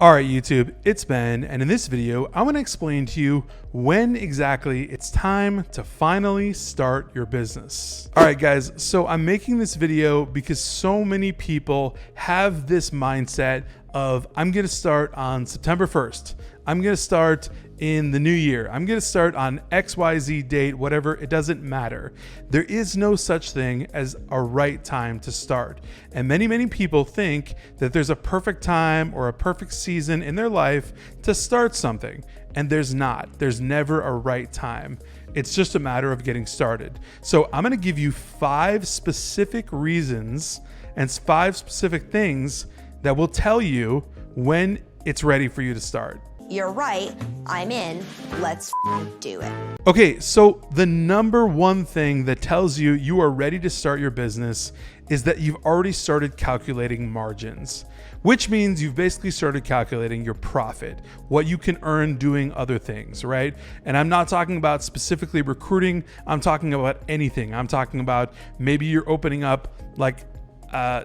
All right, YouTube, it's Ben, and in this video, I want to explain to you when exactly it's time to finally start your business. All right, guys, so I'm making this video because so many people have this mindset of I'm going to start on September 1st. I'm going to start in the new year. I'm going to start on XYZ date, whatever, it doesn't matter. There is no such thing as a right time to start. And many people think that there's a perfect time or a perfect season in their life to start something. And there's not. There's never a right time. It's just a matter of getting started. So I'm going to give you 5 specific reasons and 5 specific things that will tell you when it's ready for you to start. You're right, I'm in, let's do it. Okay, so the number one thing that tells you you are ready to start your business is that you've already started calculating margins, which means you've basically started calculating your profit, what you can earn doing other things, right? And I'm not talking about specifically recruiting, I'm talking about anything. I'm talking about maybe you're opening up like, a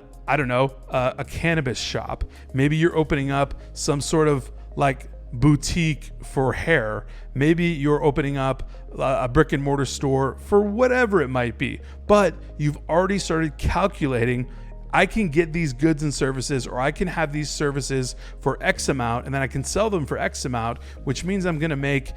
cannabis shop. Maybe you're opening up some sort of like boutique for hair. Maybe you're opening up a brick and mortar store for whatever it might be, but you've already started calculating, I can get these goods and services, or I can have these services for X amount, and then I can sell them for X amount, which means I'm going to make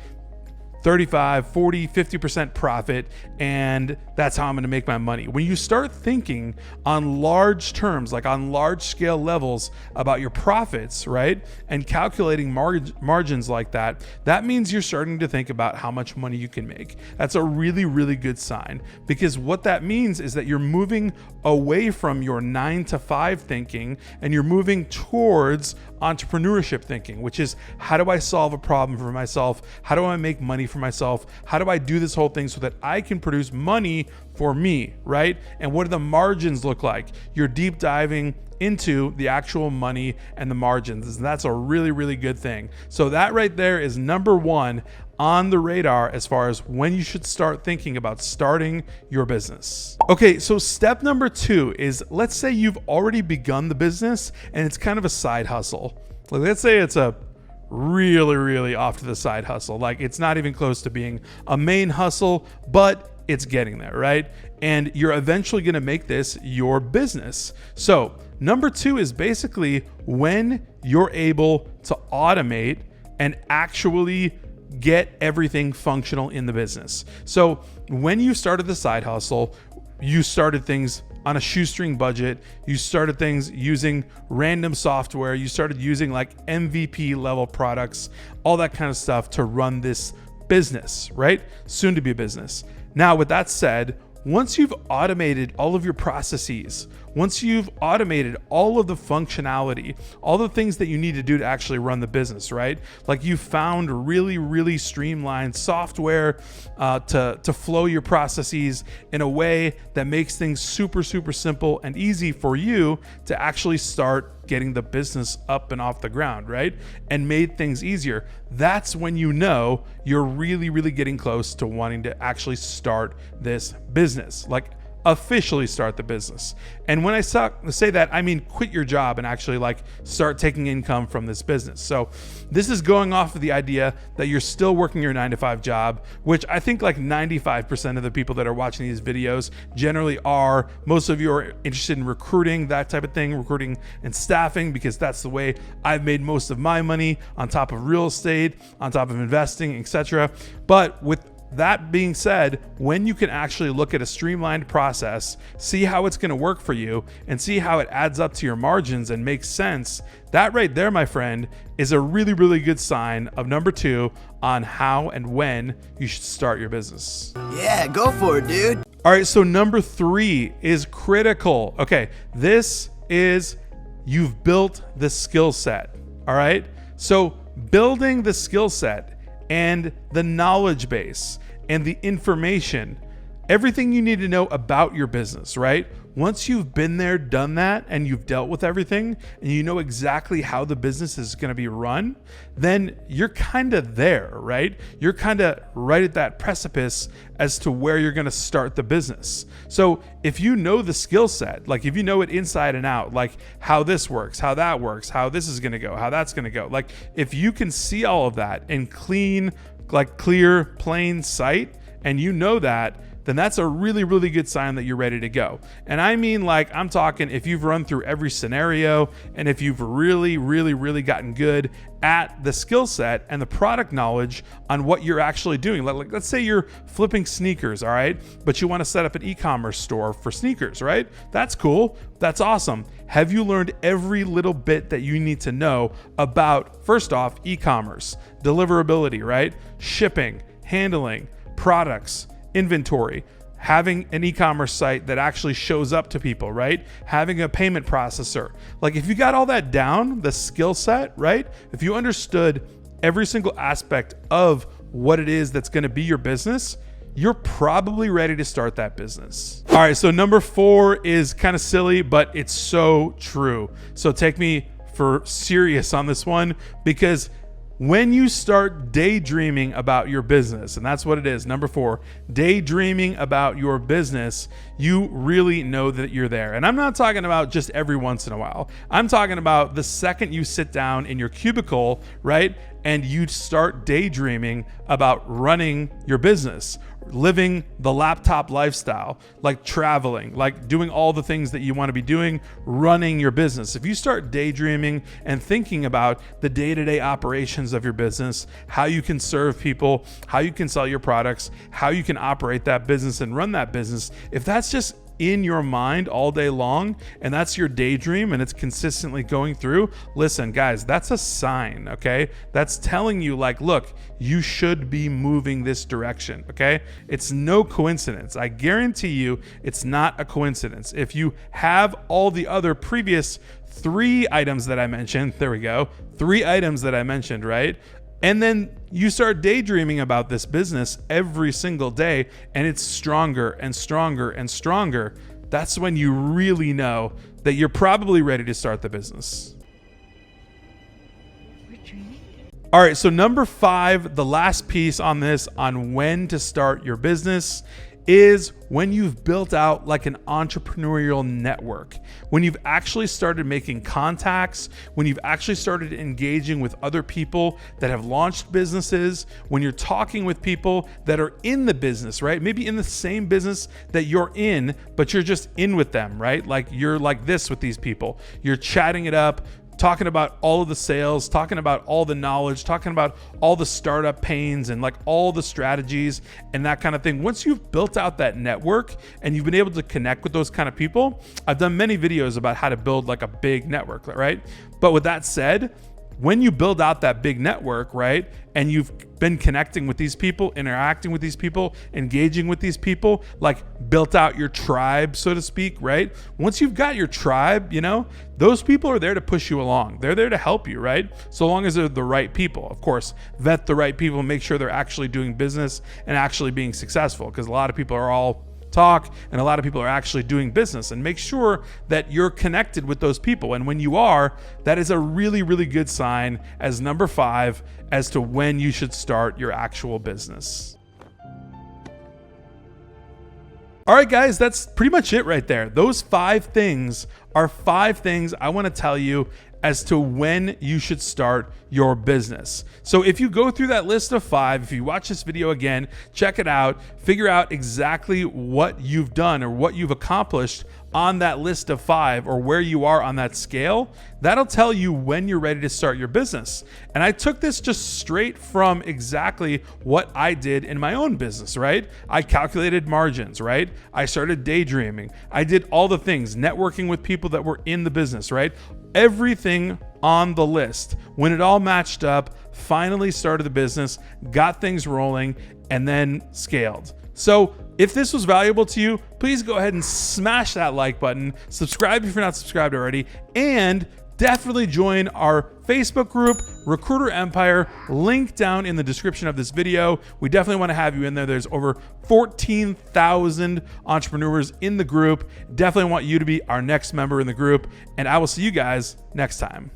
35, 40, 50% profit, and that's how I'm going to make my money. When you start thinking on large terms, like on large scale levels about your profits, right? And calculating margins like that, that means you're starting to think about how much money you can make. That's a really good sign, because what that means is that you're moving away from your 9 to 5 thinking and you're moving towards entrepreneurship thinking, which is how do I solve a problem for myself? How do I make money for myself? How do I do this whole thing so that I can produce money for me, right? And what do the margins look like? You're deep diving into the actual money and the margins. And that's a really good thing. So that right there is number 1 on the radar as far as when you should start thinking about starting your business. Okay, so step number 2 is, let's say you've already begun the business and it's kind of a side hustle. Like, let's say it's a really off to the side hustle. Like, it's not even close to being a main hustle, but it's getting there, right? And you're eventually going to make this your business. So number 2 is basically when you're able to automate and actually get everything functional in the business. So when you started the side hustle, you started things on a shoestring budget. You started things using random software. You started using like MVP level products, all that kind of stuff to run this business, right? Soon to be a business. Now, with that said, once you've automated all of your processes, once you've automated all of the functionality, all the things that you need to do to actually run the business, right? Like, you found really streamlined software to flow your processes in a way that makes things super simple and easy for you to actually start getting the business up and off the ground, right? And made things easier. That's when you know you're really getting close to wanting to actually start this business. Like, officially start the business. And when I say that, I mean quit your job and actually like start taking income from this business. So this is going off of the idea that you're still working your 9 to 5 job, which I think like 95% of the people that are watching these videos generally are. Most of you are interested in recruiting, that type of thing, recruiting and staffing, because that's the way I've made most of my money, on top of real estate, on top of investing, etc. But with that being said, when you can actually look at a streamlined process, see how it's going to work for you, and see how it adds up to your margins and makes sense, that right there, my friend, is a really good sign of number 2 on how and when you should start your business. Yeah, go for it, dude. All right, so number 3 is critical. Okay, this is you've built the skill set. All right, so building the skill set and the knowledge base and the information, everything you need to know about your business, right? Once you've been there, done that, and you've dealt with everything, and you know exactly how the business is going to be run, then you're kind of there, right? You're kind of right at that precipice as to where you're going to start the business. So if you know the skill set, like if you know it inside and out, like how this works, how that works, how this is going to go, how that's going to go, like if you can see all of that in clean, like clear, plain sight, and you know that, then that's a really, really good sign that you're ready to go. And I mean, like, I'm talking if you've run through every scenario and if you've really, really, really gotten good at the skill set and the product knowledge on what you're actually doing. Like, let's say you're flipping sneakers, all right? But you want to set up an e-commerce store for sneakers, right? That's cool. That's awesome. Have you learned every little bit that you need to know about, first off, e-commerce, deliverability, right? Shipping, handling, products, inventory, having an e-commerce site that actually shows up to people, right? Having a payment processor. Like if you got all that down, the skill set, right? If you understood every single aspect of what it is that's going to be your business, you're probably ready to start that business. All right, so number 4 is kind of silly, but it's so true. So take me for serious on this one, because when you start daydreaming about your business, and that's what it is, number 4, daydreaming about your business, you really know that you're there. And I'm not talking about just every once in a while. I'm talking about the second you sit down in your cubicle, right, and you start daydreaming about running your business, living the laptop lifestyle, like traveling, like doing all the things that you want to be doing, running your business. If you start daydreaming and thinking about the day-to-day operations of your business, how you can serve people, how you can sell your products, how you can operate that business and run that business, if that's just in your mind all day long and that's your daydream and it's consistently going through, listen guys, that's a sign, okay? That's telling you like, look, you should be moving this direction, okay? It's no coincidence. I guarantee you it's not a coincidence. If you have all the other previous 3 items that I mentioned, there we go, 3 items that I mentioned, right? And then you start daydreaming about this business every single day and it's stronger and stronger and stronger. That's when you really know that you're probably ready to start the business. All right, so number 5, the last piece on this, on when to start your business, is when you've built out like an entrepreneurial network, when you've actually started making contacts, when you've actually started engaging with other people that have launched businesses, when you're talking with people that are in the business, right? Maybe in the same business that you're in, but you're just in with them, right? Like you're like this with these people. You're chatting it up, talking about all of the sales, talking about all the knowledge, talking about all the startup pains and like all the strategies and that kind of thing. Once you've built out that network and you've been able to connect with those kind of people, I've done many videos about how to build like a big network, right? But with that said, when you build out that big network, right, and you've been connecting with these people, interacting with these people, engaging with these people, like built out your tribe, so to speak, right? Once you've got your tribe, you know, those people are there to push you along. They're there to help you, right? So long as they're the right people. Of course, vet the right people, make sure they're actually doing business and actually being successful, because a lot of people are all talk and a lot of people are actually doing business, and make sure that you're connected with those people. And when you are, that is a really, really good sign as number 5 as to when you should start your actual business. All right, guys, that's pretty much it right there. Those 5 things are 5 things I want to tell you as to when you should start your business. So if you go through that list of 5, if you watch this video again, check it out, figure out exactly what you've done or what you've accomplished on that list of 5 or where you are on that scale, that'll tell you when you're ready to start your business. And I took this just straight from exactly what I did in my own business, right? I calculated margins, right? I started daydreaming. I did all the things, networking with people that were in the business, right? Everything on the list. When it all matched up, finally started the business, got things rolling, and then scaled. So if this was valuable to you, please go ahead and smash that like button, subscribe if you're not subscribed already, and definitely join our Facebook group, Recruiter Empire, link down in the description of this video. We definitely want to have you in there. There's over 14,000 entrepreneurs in the group. Definitely want you to be our next member in the group, and I will see you guys next time.